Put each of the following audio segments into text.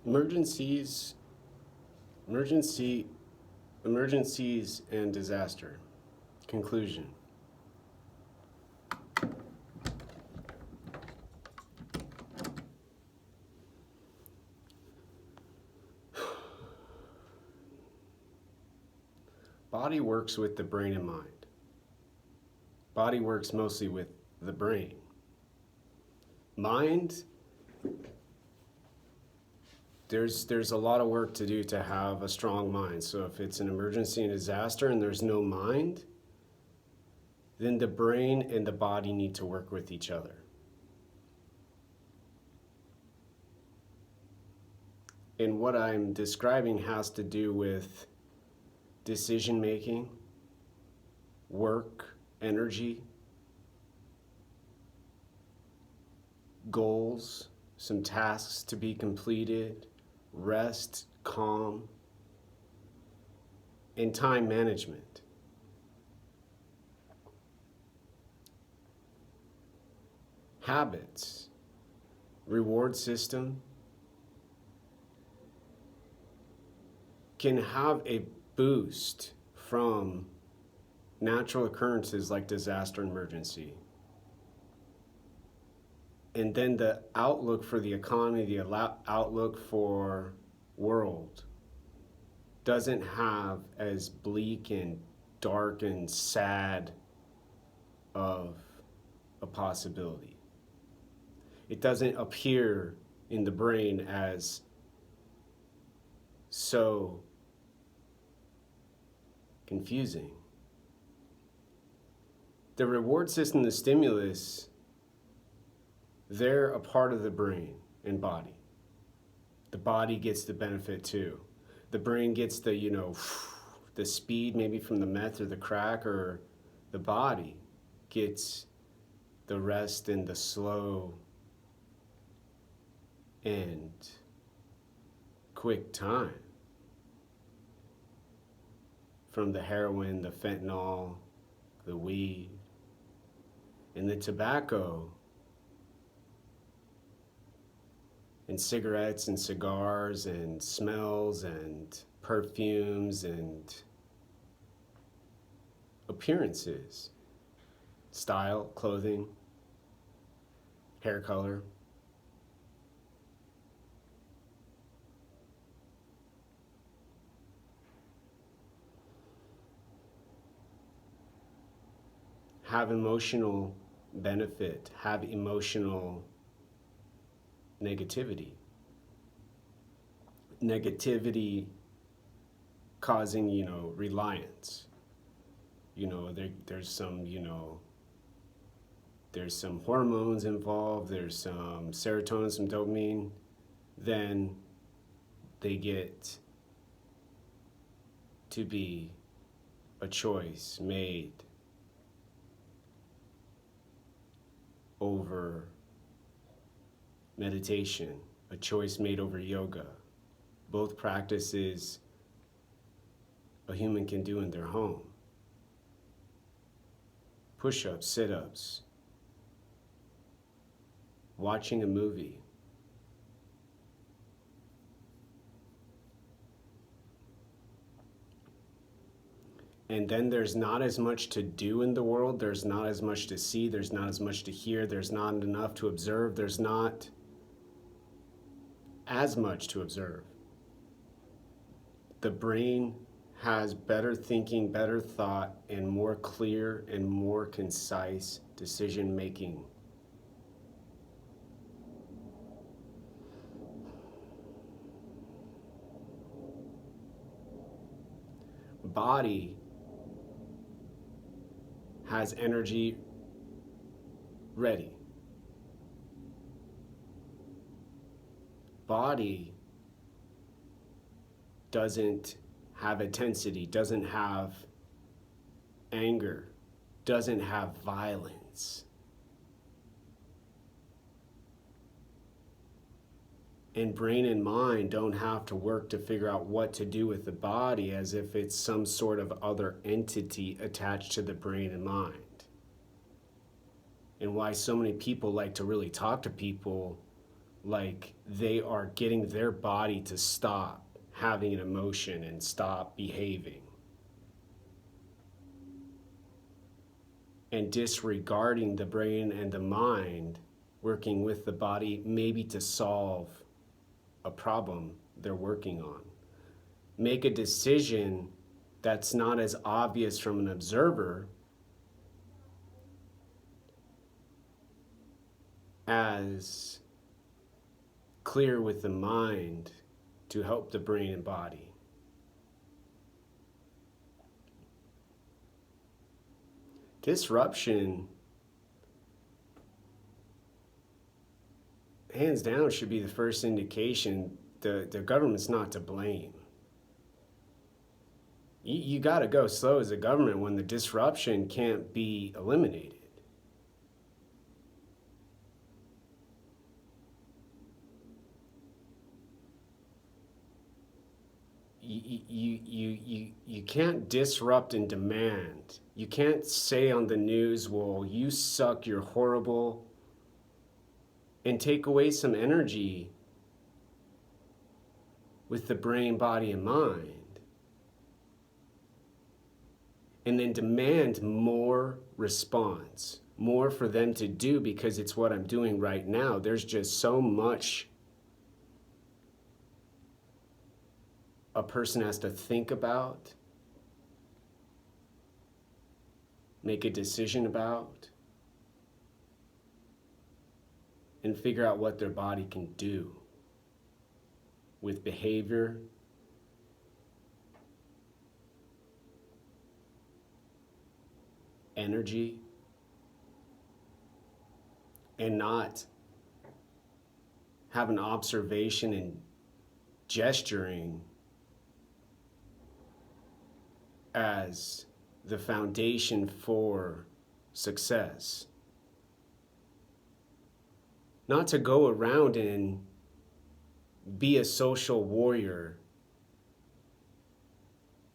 Emergencies, emergency, emergencies and disaster. Conclusion. Body works with the brain and mind. Body works mostly with the brain. Mind, there's a lot of work to do to have a strong mind. So if it's an emergency and disaster and there's no mind, then the brain and the body need to work with each other. And what I'm describing has to do with decision making, work, energy, goals, some tasks to be completed, rest, calm, and time management. Habits, reward system can have a boost from natural occurrences like disaster and emergency. And then the outlook for the economy, the outlook for world doesn't have as bleak and dark and sad of a possibility. It doesn't appear in the brain as so confusing. The reward system, the stimulus, they're a part of the brain and body. The body gets the benefit too. The brain gets the, the speed maybe from the meth or the crack, or the body gets the rest and the slow and quick time from the heroin, the fentanyl, the weed, and the tobacco, and cigarettes and cigars and smells and perfumes and appearances, style, clothing, hair color. Have emotional benefit, have emotional negativity. Negativity causing, reliance. There's some, there's some hormones involved, there's some serotonin, some dopamine, then they get to be a choice made over meditation, a choice made over yoga. Both practices a human can do in their home. Push-ups, sit-ups, watching a movie. And then there's not as much to do in the world, there's not as much to see, there's not as much to hear, there's not enough to observe, there's not as much to observe. The brain has better thinking, better thought, and more clear and more concise decision making. Body has energy ready. Body doesn't have intensity, doesn't have anger, doesn't have violence. And brain and mind don't have to work to figure out what to do with the body as if it's some sort of other entity attached to the brain and mind. And why so many people like to really talk to people like they are getting their body to stop having an emotion and stop behaving, and disregarding the brain and the mind working with the body, maybe to solve a problem they're working on. Make a decision that's not as obvious from an observer as clear with the mind to help the brain and body. Disruption, hands down, should be the first indication the government's not to blame. You got to go slow as a government when the disruption can't be eliminated. You can't disrupt and demand. You can't say on the news, well, you suck, you're horrible, and take away some energy with the brain, body, and mind. And then demand more response, more for them to do, because it's what I'm doing right now. There's just so much a person has to think about, make a decision about, and figure out what their body can do with behavior, energy, and not have an observation and gesturing as the foundation for success. Not to go around and be a social warrior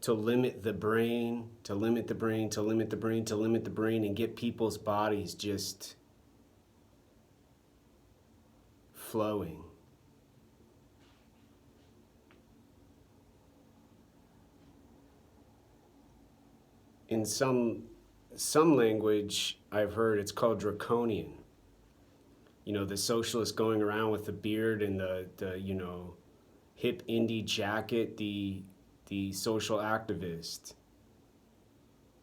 to limit the brain, to limit the brain, to limit the brain, to limit the brain, and get people's bodies just flowing. In some language I've heard, it's called draconian. You know, the socialist going around with the beard and the you know, hip indie jacket, the social activist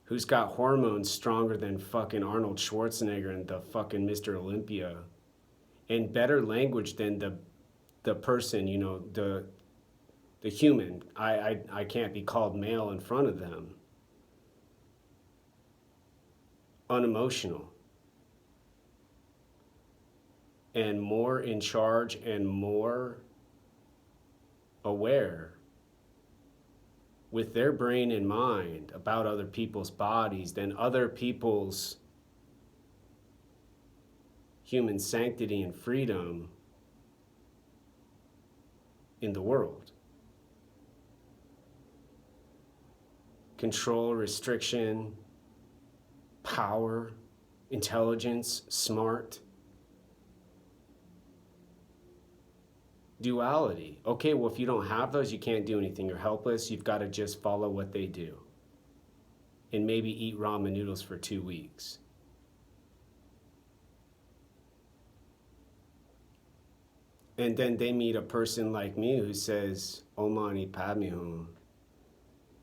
who's got hormones stronger than fucking Arnold Schwarzenegger and the fucking Mr. Olympia, and better language than the person, you know, the human. I can't be called male in front of them. Unemotional. And more in charge and more aware with their brain and mind about other people's bodies than other people's human sanctity and freedom in the world. Control, restriction, power, intelligence, smart. Duality. Okay, well, if you don't have those, you can't do anything. You're helpless. You've got to just follow what they do. And maybe eat ramen noodles for 2 weeks. And then they meet a person like me who says, Om Mani Padme Hum,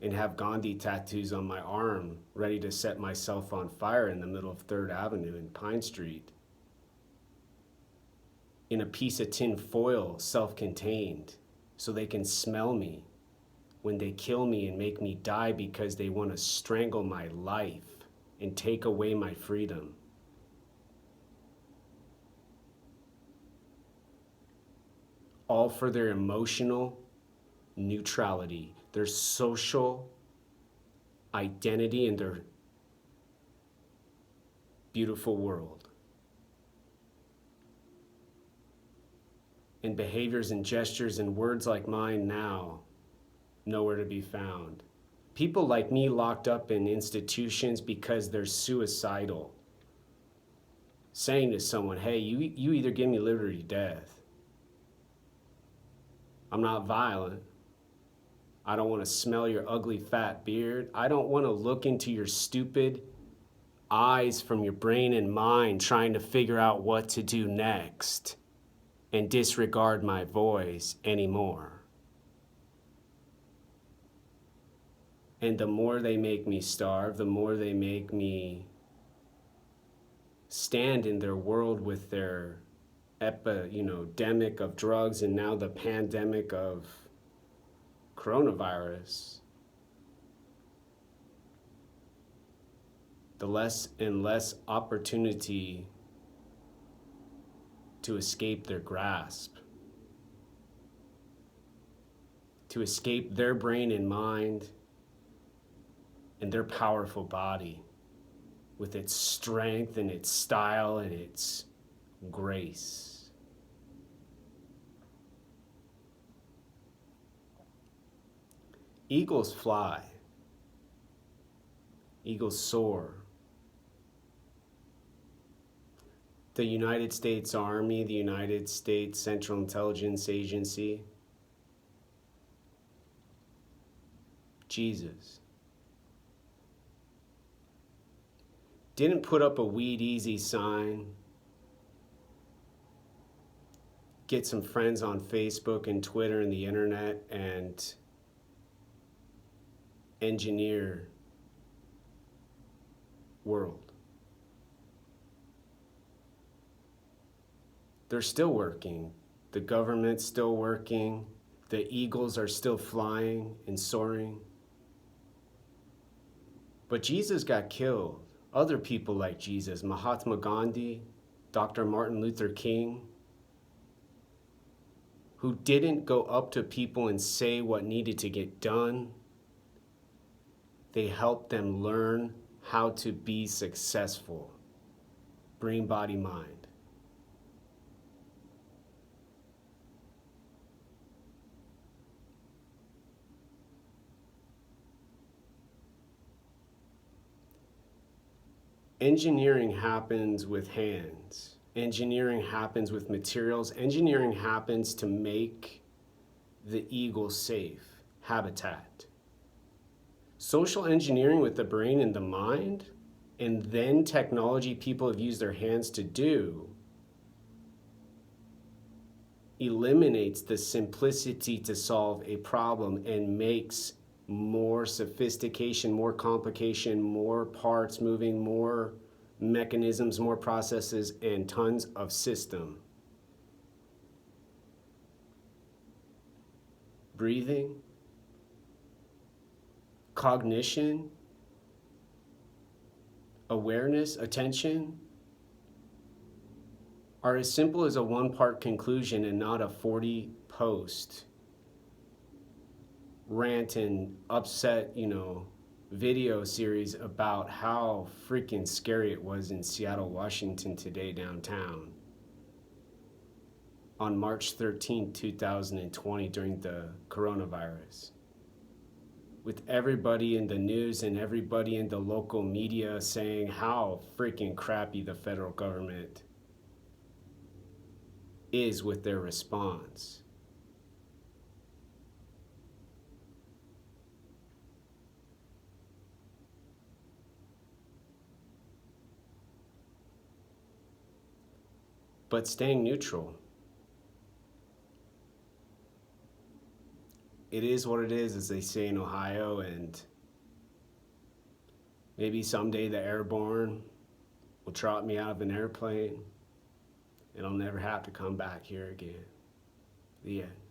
and have Gandhi tattoos on my arm, ready to set myself on fire in the middle of 3rd Avenue and Pine Street. In a piece of tin foil, self-contained, so they can smell me when they kill me and make me die because they want to strangle my life and take away my freedom. All for their emotional neutrality, their social identity, and their beautiful world. And behaviors and gestures and words like mine now, nowhere to be found. People like me locked up in institutions because they're suicidal. Saying to someone, hey, you either give me liberty or death. I'm not violent. I don't want to smell your ugly fat beard. I don't want to look into your stupid eyes from your brain and mind trying to figure out what to do next and disregard my voice anymore. And the more they make me starve, the more they make me stand in their world with their epidemic of drugs and now the pandemic of coronavirus, the less and less opportunity to escape their grasp, to escape their brain and mind and their powerful body with its strength and its style and its grace. Eagles fly. Eagles soar. The United States Army, the United States Central Intelligence Agency, Jesus, didn't put up a weed easy sign, get some friends on Facebook and Twitter and the internet and engineer world. They're still working. The government's still working. The eagles are still flying and soaring. But Jesus got killed. Other people like Jesus, Mahatma Gandhi, Dr. Martin Luther King, who didn't go up to people and say what needed to get done. They helped them learn how to be successful. Brain, body, mind. Engineering happens with hands. Engineering happens with materials. Engineering happens to make the eagle safe habitat. Social engineering with the brain and the mind, and then technology people have used their hands to do, eliminates the simplicity to solve a problem and makes more sophistication, more complication, more parts moving, more mechanisms, more processes, and tons of system. Breathing, cognition, awareness, attention are as simple as a one-part conclusion and not a 40-post rant and upset, video series about how freaking scary it was in Seattle, Washington today downtown on March 13, 2020 during the coronavirus. With everybody in the news and everybody in the local media saying how freaking crappy the federal government is with their response. But staying neutral. It is what it is, as they say in Ohio, and maybe someday the airborne will trot me out of an airplane and I'll never have to come back here again. The end.